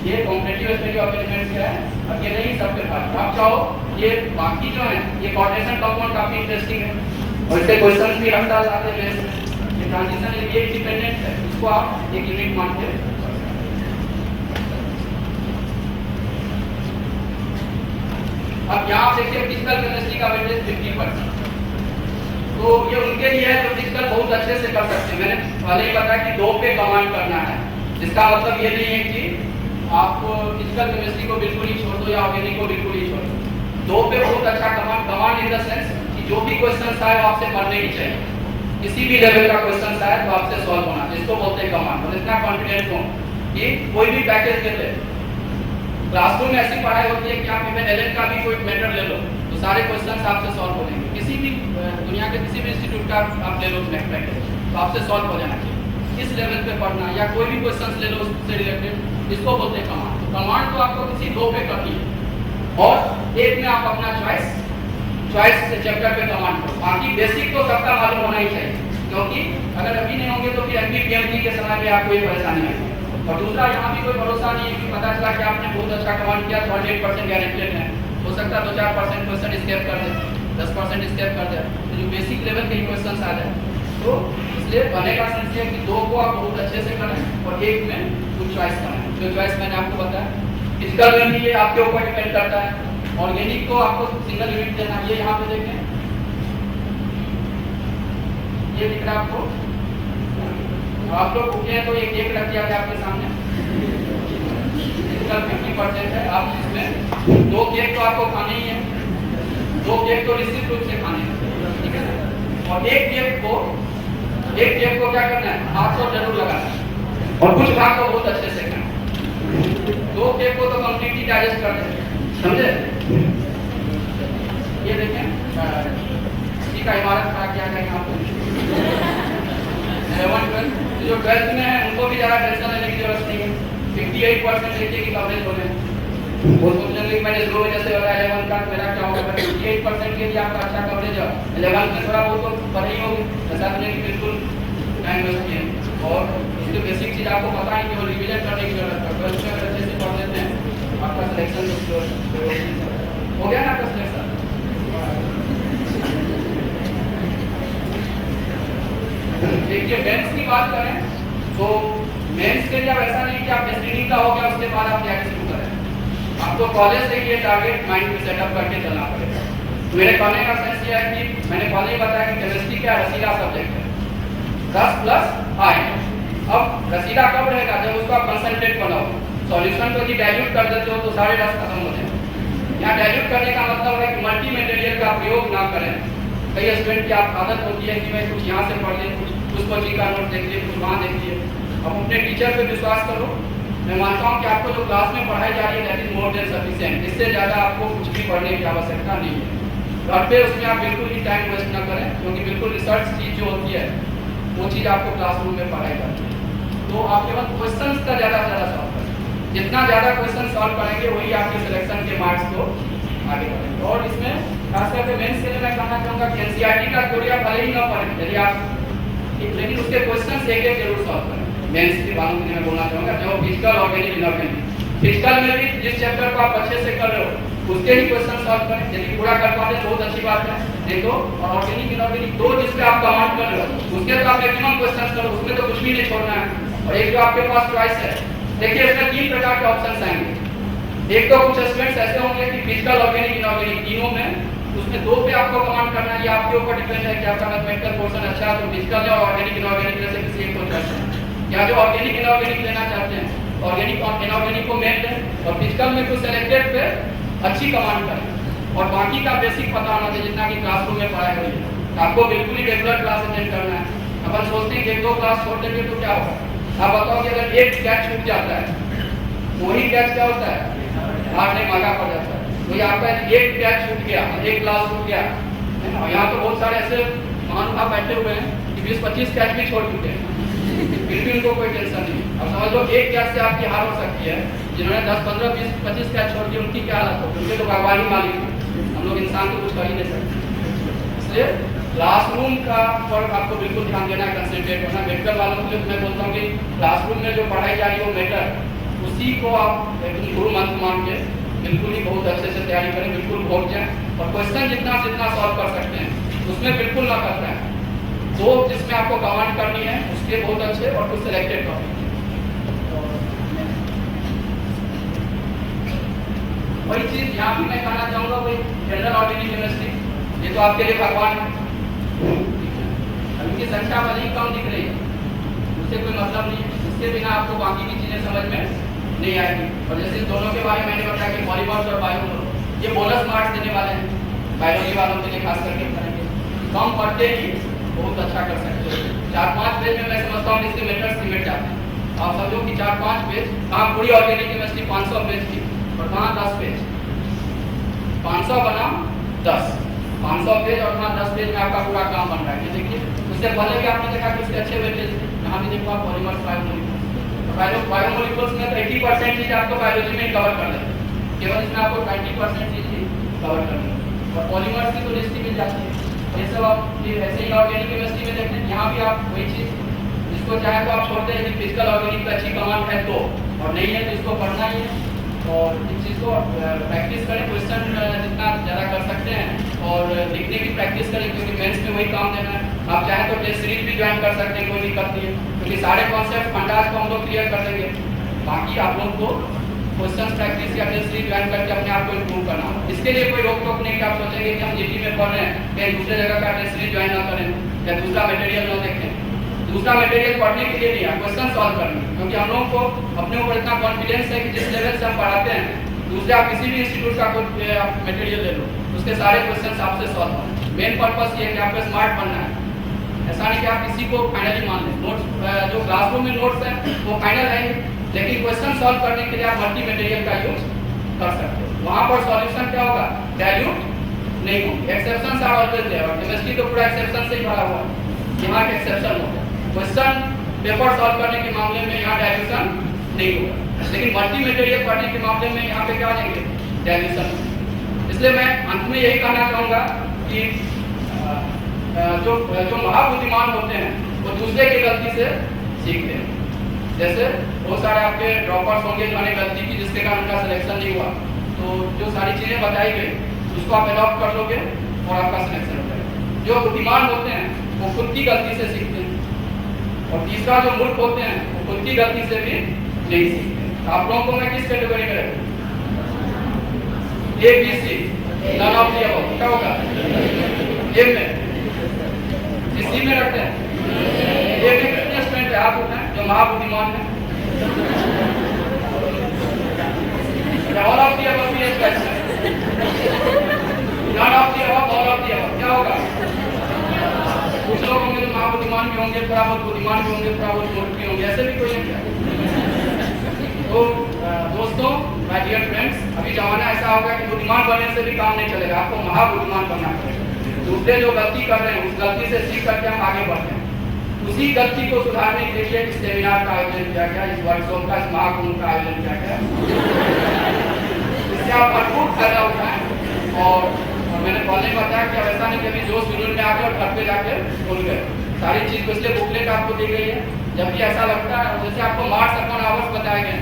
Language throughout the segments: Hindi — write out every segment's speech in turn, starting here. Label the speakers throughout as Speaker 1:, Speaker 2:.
Speaker 1: ये कॉम्पिटिटिव स्टडी ऑफ एलिमेंट्स का है, अकेले ही सबके पास। आप चाहो ये बाकी जो है ये कोऑर्डिनेशन कंपाउंड काफी इंटरेस्टिंग है और इसके क्वेश्चंस भी हर साल आते हैं। ये ट्रांजिशन ये डिपेंडेंट है, इसको आप एक यूनिट मान के। अब यहाँ देखिए फिजिकल केमिस्ट्री का वेटेज 50%, तो ये उनके लिए है जो फिजिकल बहुत अच्छे से कर सकते हैं। मैंने पहले ही बताया कि 2 पे कमांड करना है, जिसका मतलब ये नहीं है कि आप फिजिकल केमिस्ट्री को बिल्कुल ही छोड़ दो या ऑर्गेनिक को बिल्कुल ही छोड़ दो। 2 पे बहुत अच्छा कमांड इन द सेंस कि जो भी क्वेश्चन आए वो आपसे पढ़ने ही चाहिए, किसी भी लेवल का क्वेश्चन आए तो आपसे सॉल्व होना, जिसको बोलते हैं कमांड। और इतना कॉन्फिडेंट हो कि कोई भी पैकेज दे दे। क्लासरूम में ऐसी पढ़ाई होती है कि आप इवन एलएन का भी कोई मैटर ले लो तो सारे क्वेश्चंस आपसे सॉल्व हो जाएंगे। किसी भी दुनिया के किसी भी इंस्टीट्यूट का आप ले लो पैकेज तो आपसे सॉल्व हो जाना चाहिए। इस लेवल पे पढ़ना या कोई भी क्वेश्चंस ले लो उससे रिलेटेड, इसको बोलते हैं कमांड। तो कमांड तो आपको किसी 2 पे करनी है और एक में आप अपना चॉइस से चैप्टर पे कमांड करो। बाकी बेसिक तो सबका मालूम होना ही चाहिए, क्योंकि अगर अभी नहीं होंगे तो फिर एमपी पीएमपी के समय में आपको ये परेशानी आएगी। और दूसरा, यहाँ भी कोई भरोसा नहीं है कि पता चला कि आपने बहुत अच्छा कमांड किया तो 100% गारंटेड है। हो सकता है 2-4% क्वेश्चन स्केप कर दे, 10% स्केप कर दे, तो जो बेसिक लेवल के क्वेश्चन आ जाए। तो इसलिए पढ़ने का सेंस है कि 2 को आप बहुत अच्छे से करें और एक में कुछ चॉइस करें। जो चॉइस मैंने आपको बताया, फिजिकल में भी ये आपके ऊपर डिपेंड करता है। ऑर्गेनिक को आपको सिंगल यूनिट देना, ये यहाँ पे देखें, ये दिख रहा है आपको। आप लोग उठे हैं तो एक केक रख दिया गया आपके सामने, 50% है। आप इसमें 2 केक तो आपको खाने ही है, 2 केक तो निश्चित रूप से खाने हैं, ठीक है। और एक केक को क्या करना है, हाथ को जरूर लगाना है और कुछ भाग को बहुत अच्छे से खाना। 2 केक को तो कंप्लीटली डाइजेस्ट कर दें, समझे। ये देखें, इसी का इमारत खड़ा किया गया यहाँ पर। 11-12 जो 12th में है उनको भी ज़्यादा टेंशन लेने की जरूरत नहीं है। 58% देखिए कि कवरेज हो रहे हैं। वो सोचेंगे मैंने 0 वजह से बताया 11 का मेरा क्या होगा, 58% के लिए आपका अच्छा कवरेज है। 11 में थोड़ा बहुत तो पढ़ ही होगी, ऐसा नहीं कि बिल्कुल टाइम वेस्ट किए। और इसकी बेसिक चीज़ आपको पता है कि वो रिविजन करने की जरूरत है। 12th में अगर अच्छे से पढ़ लेते हैं आपका सिलेक्शन हो गया ना, आपका सिलेक्शन। देखिए मेंस की बात करें तो मेंस के लिए ऐसा नहीं कि आप स्क्रीनिंग का हो गया उसके बाद आप तैयारी शुरू करें। आपको कॉलेज से ये टारगेट माइंड में सेटअप करके चलना पड़ेगा। मेरे कहने का सेंस ये है कि मैंने पहले ही बताया कि केमिस्ट्री क्या रसीला सब्जेक्ट है, 10+I। अब रसीला कब रहेगा, जब उसको आप कंसंट्रेट बनाओ। सॉल्यूशन को यदि डाइल्यूट कर देते हो तो सारे रस खत्म हो जाएंगे। यहाँ डाइल्यूट करने का मतलब है कि मल्टी मटेरियल का प्रयोग ना करें। कई स्टूडेंट की आप आदत होती है कि मैं कुछ यहाँ से पढ़ लें, कुछ कोचिंग का नोट देख लिए, कुछ वहाँ देख लिए। अब अपने टीचर पे विश्वास करो। मैं मानता हूँ कि आपको जो क्लास में पढ़ाई जा रही है that is more than sufficient. इससे ज़्यादा आपको कुछ भी पढ़ने की आवश्यकता नहीं है। घर पे उसमें आप बिल्कुल ही टाइम वेस्ट ना करें, क्योंकि बिल्कुल रिसर्च चीज़ जो होती है वो चीज़ आपको क्लासरूम में पढ़ाई जाती है। तो आप केवल क्वेश्चन का ज़्यादा से ज़्यादा सॉल्व करें। जितना ज़्यादा क्वेश्चन सॉल्व करेंगे वही आपके सिलेक्शन के मार्क्स को आगे बढ़ेंगे। और इसमें खास करके मेंस के लिए मैं कहना चाहूँगा कि एनसीईआरटी का थ्योरी आप भले ही ना पढ़ें, यदि आप लेकिन उसके क्वेश्चन एक जरूर सॉल्व करें। मेंस के बारे में मैं बोलना चाहूँगा, जो फिजिकल, ऑर्गेनिक, इनऑर्गेनिक। फिजिकल में भी जिस चैप्टर को आप अच्छे से कर रहे हो उसके ही क्वेश्चन सॉल्व करें। यदि पूरा कर पाते हैं बहुत अच्छी बात है, नहीं तो और ऑर्गेनिक, इनऑर्गेनिक 2 जिसपे आप कमांड कर रहे हो उसके तो आप मैक्सिमम क्वेश्चन करो, उसमें तो कुछ भी नहीं छोड़ना है। और एक जो आपके पास चॉइस है, देखिए इसमें 3 प्रकार के ऑप्शन आएंगे। एक तो कुछ स्टूडेंट्स ऐसे होंगे कि फिजिकल, ऑर्गेनिक, इनऑर्गेनिक तीनों में उसमें 2 पे आपको कमांड करना है। ये आपके ऊपर डिपेंड है कि आपका मैथमेटिकल पोर्शन अच्छा है तो फिजिकल है, और ऑर्गेनिक, इनऑर्गेनिक में से किसी एक को चॉइस है। या जो ऑर्गेनिक, इनऑर्गेनिक लेना चाहते हैं, ऑर्गेनिक और इनऑर्गेनिक को मेन लें और फिजिकल में कुछ सेलेक्टेड पे अच्छी कमांड करें और बाकी का बेसिक पता होना चाहिए जितना कि क्लासरूम में पढ़ाई हो रही है। आपको बिल्कुल ही रेगुलर क्लास अटेंड करना है। अपन सोचते हैं कि 1-2 क्लास छोड़ देंगे तो क्या होगा। आप बताओ कि अगर एक कैच छूट जाता है, वही कैच क्या होता है, हाथ में महंगा पड़ जाता है। तो ये आपका एक कैच छूट गया, एक क्लास छूट गया है ना। यहाँ तो बहुत सारे ऐसे महानुभाव बैठे हुए हैं कि 20-25 कैच भी छोड़ चुके हैं, फिर भी उनको कोई टेंशन नहीं। अब समझ लो एक कैच से आपकी हार हो सकती है। जिन्होंने 10, 15, 20, 25 कैच छोड़ दिए उनकी क्या हालत होगी, उनके तो भगवान ही मालिक है। हम लोग इंसान तो कुछ कर ही नहीं सकते। इसलिए क्लासरूम का पर आपको बिल्कुल ध्यान देना है, कंसंट्रेट करना। मेडिकल वालों के लिए मैं बोलता हूँ कि क्लासरूम में जो पढ़ाई जा रही है वो बेटर, उससे उसी को आप एक गुरु मंत्र मान के बिल्कुल ही बहुत अच्छे से तैयारी करें, बिल्कुल भोग जाए और क्वेश्चन जितना जितना सॉल्व कर सकते हैं उसमें बिल्कुल ना करना है। दो जिसमें आपको कमांड करनी है उसके बहुत अच्छे और कुछ सिलेक्टेड टॉपिक। वही चीज यहाँ भी मैं कहना चाहूँगा, वही जनरल ऑर्डिनरी केमिस्ट्री, ये तो आपके लिए भगवान है, उनकी संख्या भले ही कम दिख रही है, उससे कोई मतलब नहीं है, इसके बिना आपको बाकी की चीजें समझ में नहीं आएगी। और जैसे दोनों के बारे में मैंने बताया कि पॉलीमर्स और बायो, ये बोनस मार्क्स देने वाले हैं बायोलॉजी वालों के लिए, खास करके करेंगे कम पढ़ते ही बहुत अच्छा कर सकते हो। 4-5 पेज में मैं समझता हूँ इसके मेथड्स सिमट जाते हैं। आप समझो कि 4-5 पेज, कहाँ पूरी ऑर्गेनिक केमिस्ट्री 500 पेज की और कहाँ 10 पेज, 500 बनाम 10, 500 पेज और कहाँ 10 पेज में आपका पूरा काम बन रहा है। देखिए उससे पहले भी आपने देखा कि उसके अच्छे वेटेज, यहाँ भी देखो आप पॉलीमर्स, बायोमोलिक्यूल्स में तो 80% चीज आपको बायोलॉजी में कवर कर लेते हैं, केवल इसमें आपको 20% चीज ही कवर करनी है और पॉलीमर्स की तो लिस्ट मिल जाती है। ये सब आप ये ऐसे ही ऑर्गेनिक केमिस्ट्री में देखते हैं, यहाँ भी आप वही चीज, जिसको चाहे तो आप छोड़ते हैं कि फिजिकल ऑर्गेनिक पे अच्छी कमांड है तो, और नहीं है तो इसको पढ़ना ही है और इस चीज़ को प्रैक्टिस करें, क्वेश्चन जितना ज़्यादा कर सकते हैं और लिखने की प्रैक्टिस करें, क्योंकि मेंस में वही काम देना है। आप चाहें तो टेस्ट सीरीज भी ज्वाइन कर सकते हैं, कोई दिक्कत नहीं है, क्योंकि सारे कॉन्सेप्ट फंडास को हम लोग क्लियर कर देंगे। बाकी आप लोग को क्वेश्चन प्रैक्टिस या टेस्ट सीरीज ज्वाइन करके अपने आप को इम्प्रूव करना हो। इसके लिए कोई रोक टोक नहीं कि आप सोचेंगे कि हम जीटी में पढ़ रहे हैं, कहीं दूसरे जगह का टेस्ट सीरीज ज्वाइन ना करें या दूसरा मटेरियल ना देखें। दूसरा मटेरियल पढ़ने के लिए नहीं है, क्वेश्चन सॉल्व करने, क्योंकि हम लोग को अपने ऊपर इतना कॉन्फिडेंस है कि जिस लेवल से हम पढ़ाते हैं, दूसरे आप किसी भी इंस्टीट्यूट का कोई आप मटेरियल ले लो, उसके सारे क्वेश्चन आपसे सॉल्व हों। मेन पर्पस ये है कि आपको स्मार्ट बनना है, ऐसा नहीं कि आप किसी को फाइनली मान लें। नोट्स जो क्लासरूम में नोट्स हैं वो फाइनल रहेंगे, लेकिन क्वेश्चन सॉल्व करने के लिए आप मल्टी मटेरियल का यूज कर सकते हो। वहाँ पर सॉल्यूशन क्या होगा, डाइल्यूट नहीं होंगे, exceptions are always there. Chemistry तो पूरा एक्सेप्शन से ही भरा हुआ है, यहाँ के एक्सेप्शन होगा। क्वेश्चन पेपर सॉल्व करने के मामले में यहाँ डाइल्यूशन नहीं होगा, लेकिन मल्टी मटेरियल पढ़ने के मामले में यहाँ पे क्या देंगे, डाइल्यूशन। इसलिए मैं अंत में यही कहना चाहूँगा कि जो महाबुद्धिमान होते हैं वो दूसरे की गलती से सीखते हैं। जैसे बहुत सारे आपके ड्रॉपर्स होंगे जिन्होंने गलती की, जिसके कारण उनका सिलेक्शन नहीं हुआ, तो जो सारी चीज़ें बताई गई उसको आप अडॉप्ट कर लोगे और आपका सिलेक्शन हो जाएगा। जो बुद्धिमान होते हैं वो खुद की गलती से सीखते हैं, और तीसरा जो मूर्ख होते हैं वो खुद की गलती से भी नहीं सीखते। आप लोगों को मैं किस कैटेगरी में रखूं, A B C, none of the above, क्या होगा ए में, सी में रखते हैं। ए में कितने स्टूडेंट है, आप उठाएं जो महाबुद्धिमान है। ऑल ऑफ द अबव भी एक कैसे, none of the above, all of the above, क्या होगा। कुछ लोग होंगे तो महाबुद्धिमान भी होंगे, थोड़ा बहुत बुद्धिमान भी होंगे, थोड़ा बहुत मूर्ख भी होंगे, ऐसे भी कोई नहीं। तो दोस्तों, माय डियर फ्रेंड्स, अभी जमाना ऐसा होगा कि बुद्धिमान बनने से भी काम नहीं चलेगा, आपको महाबुद्धिमान बनना पड़ेगा। दूसरे जो गलती कर रहे हैं उस गलती से सीख करके हम आगे बढ़ते हैं। उसी गलती को सुधारने के लिए इस सेमिनार का आयोजन किया गया, इस वर्कशॉप का, इस महाकुंभ का आयोजन किया गया, इससे आप भरपूर फायदा उठाएं। और मैंने पहले बताया कि ऐसा नहीं कि अभी जो शेड्यूल में आके और घर पे जाके भूल गए सारी चीज को, इसलिए बुकलेट आपको दी गई है। जब भी ऐसा लगता है, जैसे आपको मार्क्स अपॉन आवर्स बताए गए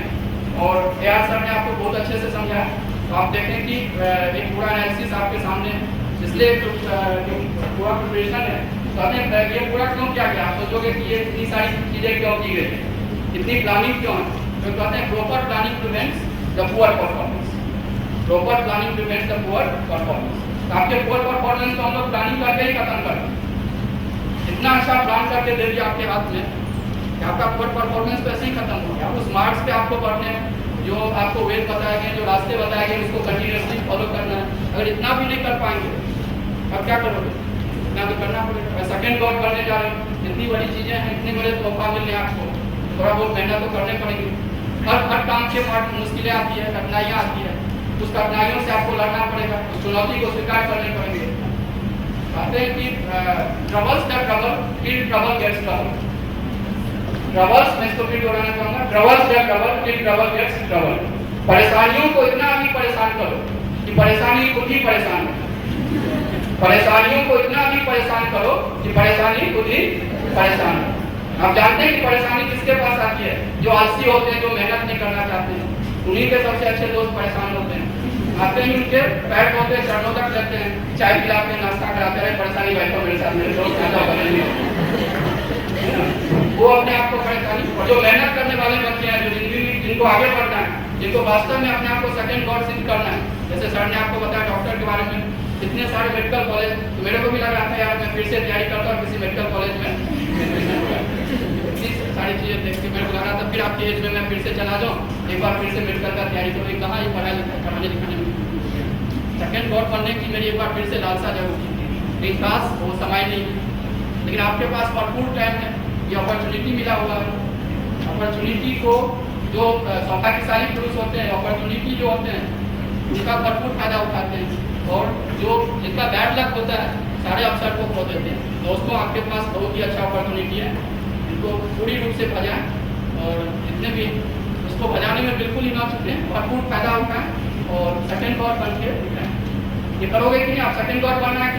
Speaker 1: और AR सर ने आपको बहुत अच्छे से समझाया, तो आप देखें कि एक पूरा एनालिसिस आपके सामने है। इसलिए जो पूरा प्रिपरेशन है, कहते हैं ये पूरा क्यों किया गया, आप सोचोगे कि ये इतनी सारी चीजें क्यों की गई, इतनी प्लानिंग क्यों है, तो कहते हैं proper planning prevents the poor performance, proper planning prevents the poor performance. तो आपके पुअर परफॉर्मेंस को हम लोग प्लानिंग करके ही खत्म करते हैं। इतना अच्छा प्लान करके दे दिया आपके हाथ में कि आपका पुअर परफॉर्मेंस तो ऐसे ही खत्म हो गया। उस मार्क्स पे आपको पढ़ने हैं, जो आपको वेट बताया गया, जो रास्ते बताए गए, उसको कंटिन्यूसली फॉलो करना है। अगर इतना भी नहीं कर पाएंगे अब क्या करोगे, इतना तो करना पड़ेगा। सेकेंड गॉड करने जा रहे हो, इतनी बड़ी चीजें हैं, इतने बड़े तोहफा मिल रहे हैं आपको, थोड़ा बहुत मेहनत तो करने पड़ेगी। हर काम के पार्ट मुश्किलें आती है, कठिनाइयाँ आती है, उस कठिनाइयों से आपको लड़ना पड़ेगा, उस चुनौती को स्वीकार करने पड़ेंगे। कहते हैं कि troubles the trouble till trouble gets trouble. Troubles, मैं इसको फिर दोहराना चाहूंगा, troubles the trouble till trouble gets trouble. परेशानियों को इतना भी परेशान करो कि परेशानी खुद ही परेशान हो, परेशानियों को इतना भी परेशान करो कि परेशानी खुद ही परेशान हो। आप जानते हैं कि परेशानी किसके पास आती है? जो आलसी होते हैं, जो मेहनत नहीं करना चाहते हैं, उन्हीं के सबसे अच्छे दोस्त परेशान होते हैं। आते ही उनके पैर होते हैं, चरणों तक लगते हैं, चाय पिलाते हैं, नाश्ता कराते हैं, परेशानी बैठो मेरे साथ, मेरे दोस्त ज्यादा बनेंगे। वो अपने आप को परेशानी, और जो मेहनत करने वाले बच्चे हैं, जो जिंदगी में जिनको आगे बढ़ना है, जिनको वास्तव में अपने आप को सेकंड गॉड सिद्ध करना है, जैसे सर ने आपको बताया डॉक्टर के बारे में, इतने सारे मेडिकल कॉलेज, तो मेरे को भी लग रहा था यार मैं फिर से तैयारी करता हूँ किसी मेडिकल कॉलेज में, इतनी सारी चीजें देख के मेरे को लग रहा था फिर आपकी एज में मैं फिर से चला जाऊँ, एक बार फिर से मेडिकल का तैयारी करूँ। कहाँ ये पढ़ाई पढ़ाने लिखाने में सेकेंड गॉड बनने की मेरी एक बार फिर से लालसा जरूर थी, लेकिन खास वो समय नहीं। लेकिन आपके पास भरपूर टाइम है, ये अपॉर्चुनिटी मिला हुआ है। अपॉर्चुनिटी को जो सौभाग्यशाली पुरुष होते हैं, अपॉर्चुनिटी जो होते हैं उनका भरपूर फायदा उठाते हैं, और जो जिनका बैड लक होता है सारे अवसर को खो देते हैं। दोस्तों, आपके पास बहुत ही अच्छा अपॉर्चुनिटी है, इनको पूरी रूप से भजाएं, और जितने भी उसको भजाने में बिल्कुल ही ना चुकें, भरपूर फायदा उठाएं और सेकंड गॉड बन के दिखाएं। ये करोगे कि नहीं? आप सेकंड गॉड बनना है